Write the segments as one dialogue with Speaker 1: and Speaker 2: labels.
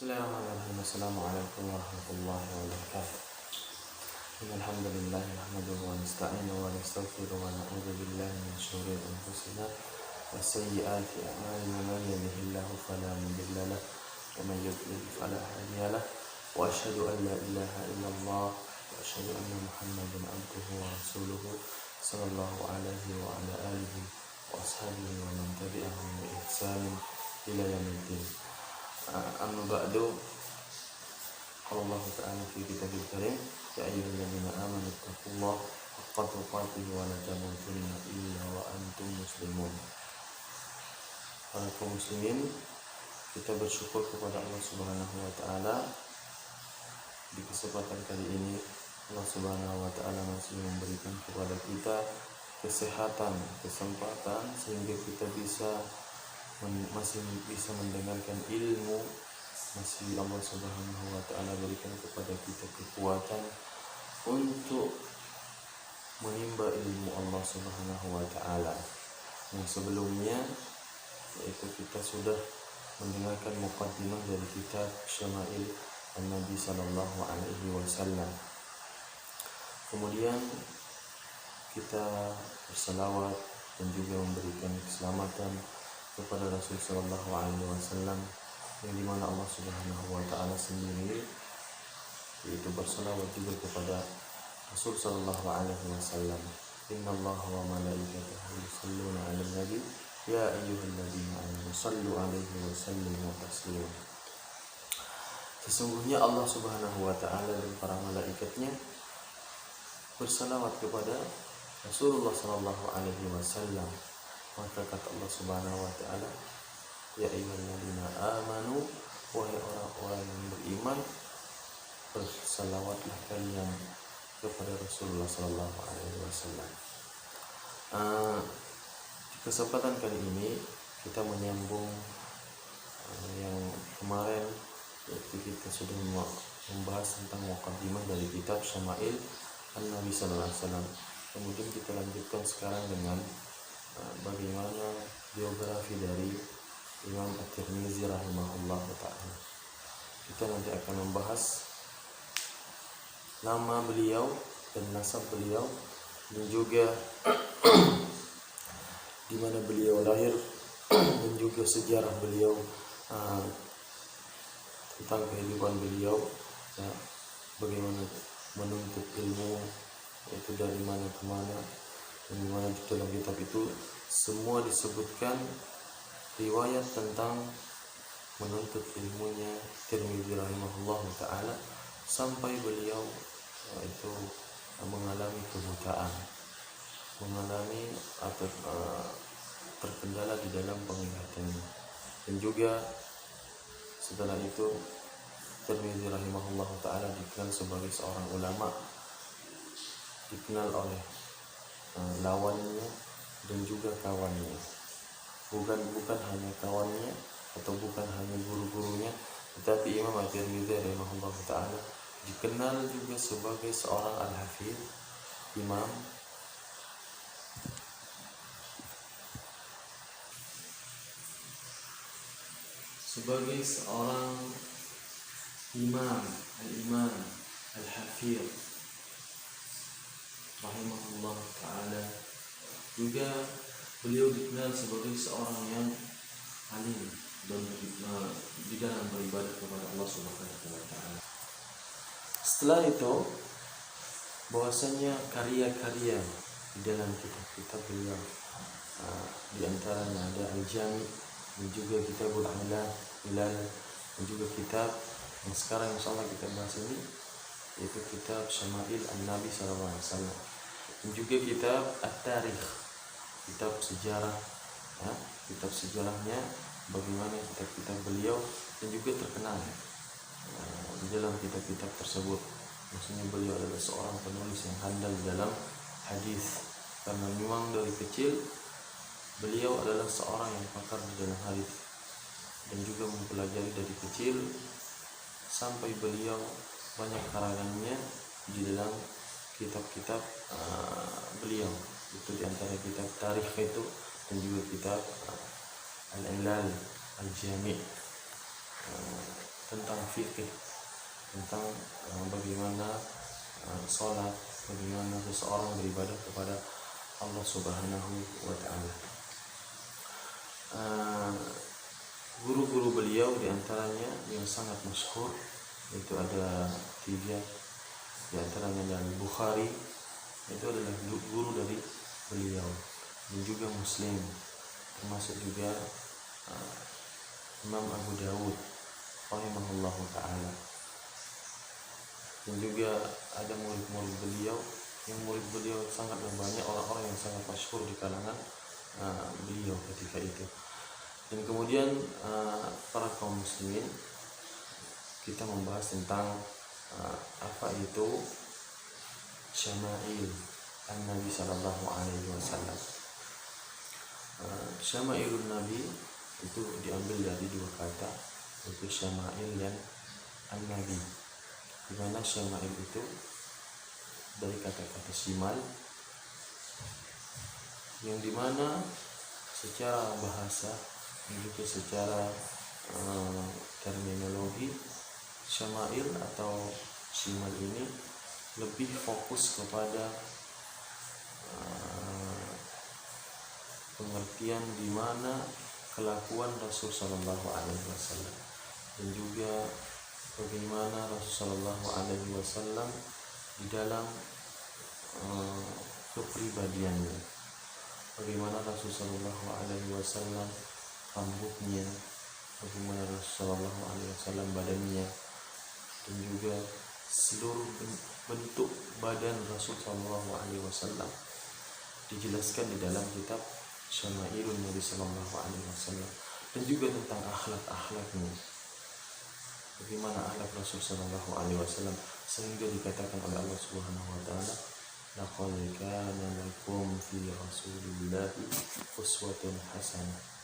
Speaker 1: Bismillahirrahmanirrahim. Assalamualaikum warahmatullahi wabarakatuh. Alhamdulillah nahmaduhu wa nasta'inuhu wa nastaghfiruhu wa na'udzu billahi min shururi anfusina wa sayyiati a'malina. Man yahdihillahu fala mudilla lahu wa man yudlil fala hadiya lahu wa asyhadu an la ilaha illallah wa asyhadu anna Muhammadan abduhu wa rasuluhu sallallahu alaihi wa ala alihi wa ashabihi wa man tabi'ahum bi ihsanin ila yaumiddin. Amma ba'du. Qala Allah Ta'ala fi kitabil karim, ya ayyuhalladzina amanu taqullaha haqqa tuqatih wa la tamutunna illa wa antum muslimun. Para kaum muslimin, kita bersyukur kepada Allah Subhanahu wa taala. Di kesempatan kali ini Allah Subhanahu wa taala masih memberikan kepada kita kesehatan, kesempatan sehingga kita masih bisa mendengarkan ilmu. Masih Allah Subhanahu wa taala berikan kepada kita kekuatan untuk menimba ilmu Allah Subhanahu wa taala. Yang sebelumnya yaitu kita sudah mendengarkan muqaddimah dari kitab Syama'il An-Nabi sallallahu alaihi wasallam. Kemudian kita berselawat dan juga memberikan keselamatan kepada Rasul sallallahu alaihi wasallam, yang dimana Allah Subhanahu wa taala sendiri yaitu berselawat juga kepada Rasul sallallahu alaihi wasallam. Innallaha wa malaikatahu yusholluna 'alan nabi ya ayyuhalladzina amanu shallu 'alaihi wa sallimu taslima. Sesungguhnya Allah Subhanahu wa taala dan para malaikatnya berselawat kepada Rasulullah sallallahu alaihi wasallam. Maka kata Allah Subhanahu wa taala, ya ayyuhalladzina amanu, wahai orang-orang yang beriman, bersalawatlah kalian kepada Rasulullah sallallahu alaihi wasallam. Di kesempatan kali ini kita menyambung yang kemarin, yaitu kita sudah membahas tentang muqaddimah dari kitab Syama'il An-Nabi sallallahu alaihi wasallam. Kemudian kita lanjutkan sekarang dengan bagaimana biografi dari Imam At-Tirmizi rahimahullah ta'ala. Kita nanti akan membahas nama beliau dan nasab beliau, dan juga di mana beliau lahir dan juga sejarah beliau, tentang kehidupan beliau, ya, bagaimana menuntut ilmu, yaitu dari mana ke mana, dan di mana di dalam kitab itu semua disebutkan riwayat tentang menuntut ilmunya Tirmizi rahimahullah ta'ala, sampai beliau itu mengalami kebutaan, mengalami atau terkendala di dalam penglihatannya. Dan juga setelah itu Tirmizi rahimahullah ta'ala dikenal sebagai seorang ulama, dikenal oleh lawannya dan juga kawannya. Bukan hanya kawannya atau bukan hanya guru-gurunya, tetapi Imam At-Tirmizi rahimahullah ta'ala dikenal juga sebagai seorang al-hafidh, imam, sebagai seorang imam, al-imam, al-hafidh rahimahullah ta'ala. Juga beliau dikenal sebagai seorang yang alim dan di dalam beribadah kepada Allah Subhanahu wa taala. Setelah itu, bahwasanya karya-karya di dalam kitab-kitab beliau, di antaranya ada Al-Jami, dan juga Kitabul Ilal, dan juga kitab yang sekarang insyaallah kita bahas ini, yaitu kitab Syama'il An-Nabi sallallahu alaihi wasallam, dan juga kitab At-Tarikh, kitab sejarah, ya, kitab sejarahnya bagaimana kitab-kitab beliau, dan juga terkenal di dalam kitab-kitab tersebut. Maksudnya beliau adalah seorang penulis yang handal di dalam hadis, karena memang dari kecil beliau adalah seorang yang pakar di dalam hadis, dan juga mempelajari dari kecil sampai beliau banyak karangannya di dalam kitab-kitab beliau. Itu diantara kitab tarikh itu, dan juga kitab Al-Ilal, Al-Jami'. tentang fikih, tentang bagaimana sholat, bagaimana seseorang beribadah kepada Allah Subhanahu wa Ta'ala. Guru-guru beliau diantaranya yang sangat masyhur itu ada 3, diantaranya dari Bukhari, itu adalah guru dari beliau, dan juga Muslim, termasuk juga Imam Abu Dawud rahimahullahu ta'ala, dan juga ada murid-murid beliau, yang murid beliau sangatlah banyak, orang-orang yang sangat masyhur di kalangan beliau ketika itu. Dan kemudian para kaum muslimin, kita membahas tentang apa itu syama'il an-Nabi sallallahu alaihi wasallam. Syama'ilun Nabi itu diambil dari 2 kata, yaitu syama'il dan an-Nabi. Di mana syama'il itu dari kata-kata shimal, yang dimana secara bahasa dan juga secara terminologi, syama'il atau shimal ini lebih fokus kepada pengertian di mana kelakuan Rasul sallallahu alaihi wasallam, dan juga bagaimana Rasul sallallahu alaihi wasallam di dalam kepribadiannya, bagaimana Rasul sallallahu alaihi wasallam rambutnya, bagaimana Rasul sallallahu alaihi wasallam badannya, dan juga seluruh bentuk badan Rasul sallallahu alaihi wasallam dijelaskan di dalam kitab Syama'ilun Nabi sallallahu alaihi wasallam, dan juga tentang akhlak-akhlaknya, bagaimana akhlak Rasul sallallahu alaihi wasallam, sehingga dikatakan oleh Allah Subhanahu wa taala, laqad kana lakum fi rasulillahi uswatun hasanah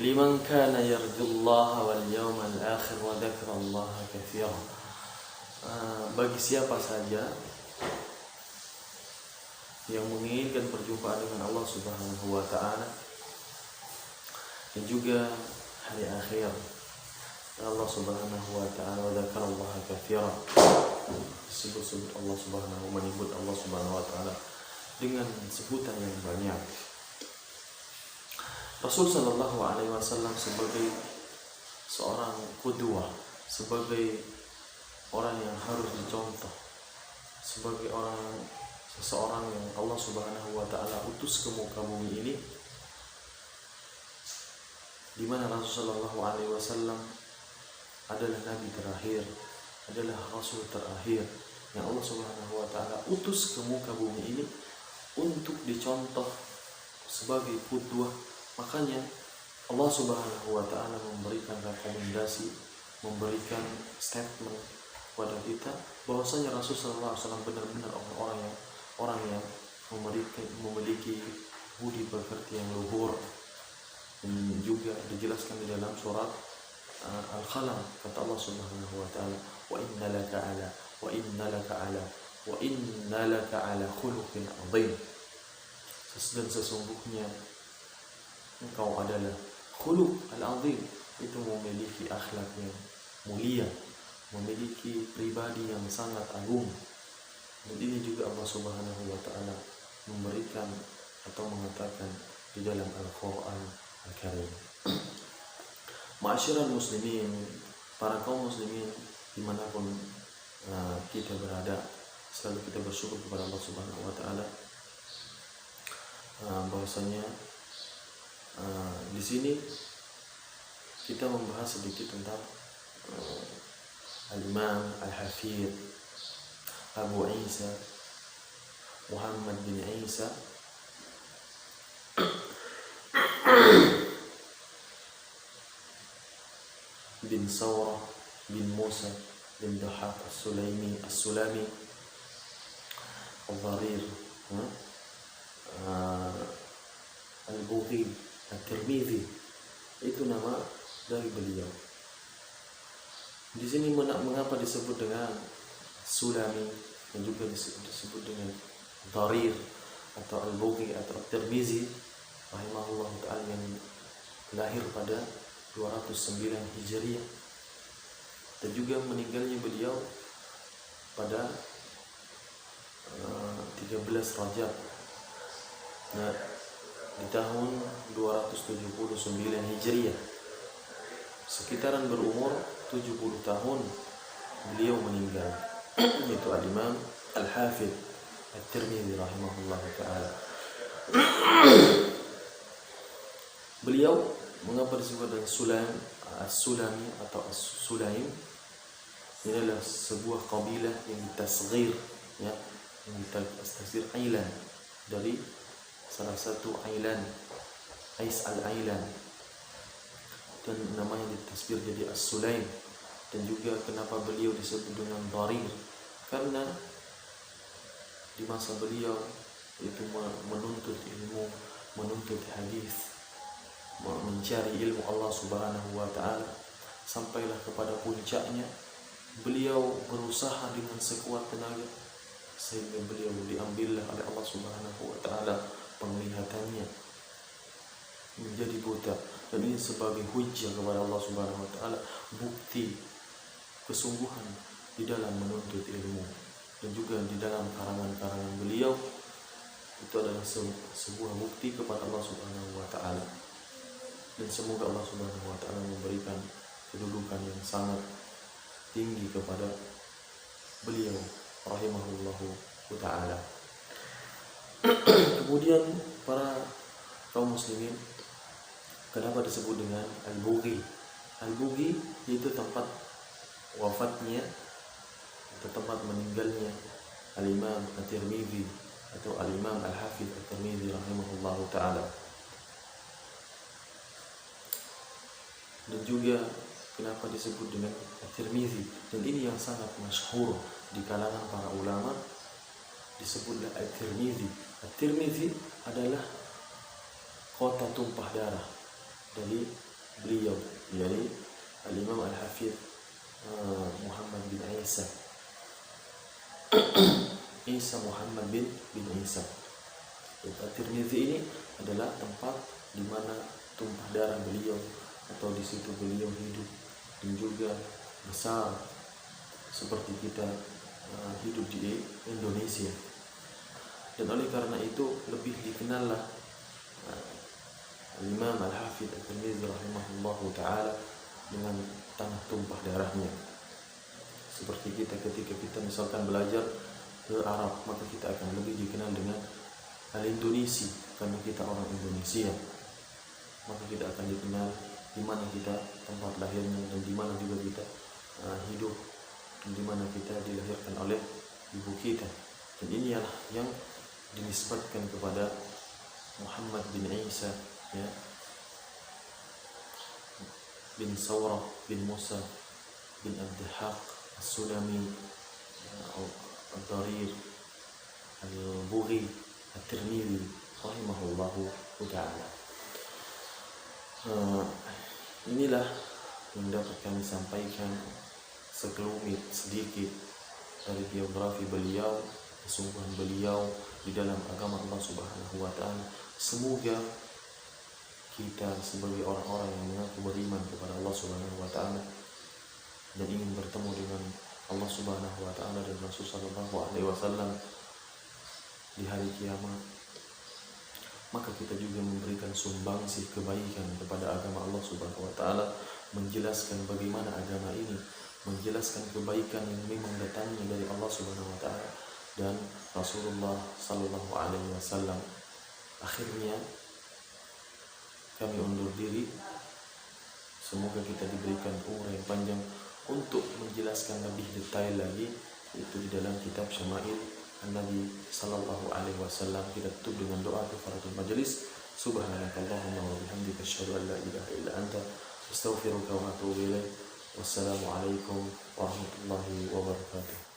Speaker 1: liman kana yarjullaha wal yawmal akhir wa dzakarallaha katsiran. Bagi siapa saja yang menginginkan perjumpaan dengan Allah Subhanahu wa ta'ala dan juga hari akhir, Allah Subhanahu wa ta'ala wa dzakarallaha katsiran, sebut Allah Subhanahu, menyebut Allah Subhanahu wa ta'ala dengan sebutan yang banyak. Rasul sallallahu alaihi wasallam sebagai seorang qudwah, sebagai orang yang harus dicontoh, sebagai seseorang yang Allah Subhanahu wa ta'ala utus ke muka bumi ini, di mana Rasul sallallahu alaihi wasallam adalah nabi terakhir, adalah rasul terakhir yang Allah Subhanahu wa ta'ala utus ke muka bumi ini untuk dicontoh sebagai qudwah. Makanya Allah Subhanahu wa ta'ala memberikan rekomendasi, memberikan statement kepada kita bahwasanya Rasul sallallahu alaihi wasallam benar-benar orang yang memiliki budi pekerti yang luhur. Dan juga dijelaskan di dalam surat Al-Qalam, kata Allah Subhanahu wa ta'ala, wa inna laka ala khuluqin adzim, dan sesungguhnya engkau adalah khuluq al-azim, itu memiliki akhlak yang mulia, memiliki pribadi yang sangat agung. Dan ini juga Allah Subhanahu wa ta'ala memberikan atau mengatakan di dalam Al-Quran Al-Karim. Ma'asyiral muslimin, para kaum muslimin dimanapun kita berada, selalu kita bersyukur kepada Allah Subhanahu wa ta'ala bahwasanya di sini kita membahas sedikit tentang Al-Imam Al-Hafidh Abu Isa Muhammad bin Isa bin Sawrah bin Musa bin Dahaq As-Sulami Al-Dharir Al-Bughi At-Tirmidzi, itu nama dari beliau. Di sini mengapa disebut dengan Sulami dan juga disebut dengan Dharir atau Al-Bughi atau At-Tirmidzi rahimahullah ta'ala, yang lahir pada 209 Hijriah, dan juga meninggalnya beliau pada 13 Rajab, nah, di tahun 279 Hijriah, sekitaran berumur 70 tahun beliau meninggal, yaitu Al-Imam Al-Hafidh At-Tirmidzi rahimahullah ta'ala. Beliau mengapa disebut dengan Sulami atau As-Sulaim? Ini adalah sebuah kabilah yang ditasghir, ya, yang ditasghir Ailan, dari salah satu Ailan, Ais al-Ailan, dan namanya ditasghir jadi As-Sulaim. Dan juga kenapa beliau disebut dengan Dharir, karena di masa beliau itu menuntut ilmu, menuntut hadis, mencari ilmu Allah Subhanahu wa ta'ala, sampailah kepada puncaknya beliau berusaha dengan sekuat tenaga sehingga beliau diambillah oleh Allah Subhanahu wa ta'ala penglihatannya, menjadi buta. Dan ini sebagai hujjah kepada Allah Subhanahu wa ta'ala, bukti kesungguhan di dalam menuntut ilmu. Dan juga di dalam karangan-karangan beliau itu adalah sebuah bukti kepada Allah Subhanahu wa ta'ala. Dan semoga Allah Subhanahu wa ta'ala memberikan kedudukan yang sangat tinggi kepada beliau rahimahullahu ta'ala. Kemudian para kaum muslimin, kenapa disebut dengan Al-Bughi? Al-Bughi yaitu tempat wafatnya atau tempat meninggalnya Al-Imam At-Tirmidzi atau Al-Imam Al-Hafidh At-Tirmidzi rahimahullahu ta'ala. Dan juga kenapa disebut dengan At-Tirmidzi, dan ini yang sangat masyhur di kalangan para ulama, disebutlah At-Tirmidzi. At-Tirmidzi adalah kota tumpah darah dari beliau, dari Al-Imam Al-Hafidh Muhammad bin Isa Muhammad bin Isa. At-Tirmidzi ini adalah tempat di mana tumpah darah beliau, atau di situ beliau hidup dan juga besar seperti kita hidup di Indonesia. Dan oleh karena itu lebih dikenallah Imam Al-Hafidh At-Tirmidzi rahimahullahu ta'ala dengan tanah tumpah darahnya. Seperti kita ketika kita misalkan belajar ke Arab, maka kita akan lebih dikenal dengan Al-Indonesi karena kita orang Indonesia. Maka kita akan dikenal di mana kita tempat lahirnya, dan di mana juga kita hidup, dan di mana kita dilahirkan oleh ibu kita. Dan inilah yang dinisbatkan kepada Muhammad bin Isa, ya, bin Sawrah bin Musa bin Ad-Dahhaq As-Sulami Ad-Dharir Al-Bughi At-Tirmidzi rahimahullahu ta'ala. Inilah yang dapat kami sampaikan sekelumit sedikit dari biografi beliau, kesungguhan beliau di dalam agama Allah Subhanahu wa ta'ala. Semoga kita sebagai orang-orang yang mengaku beriman kepada Allah Subhanahu wa ta'ala dan ingin bertemu dengan Allah Subhanahu wa ta'ala dan Rasul sallallahu alaihi wasallam di hari kiamat, maka kita juga memberikan sumbangsih kebaikan kepada agama Allah Subhanahu wa ta'ala, menjelaskan bagaimana agama ini, menjelaskan kebaikan yang memang datangnya dari Allah Subhanahu wa ta'ala dan Rasulullah sallallahu alaihi wasallam. Akhirnya kami undur diri. Semoga kita diberikan umur yang panjang untuk menjelaskan lebih detail lagi, itu di dalam kitab Syama'il Nabi sallallahu alaihi wasallam. Kita tutup dengan doa kafaratul majelis. Subhanakallahumma wa bihamdika asyhadu an la ilaha illa anta astaghfiruka wa atubu ilaik. Wassalamu alaikum warahmatullahi wabarakatuh.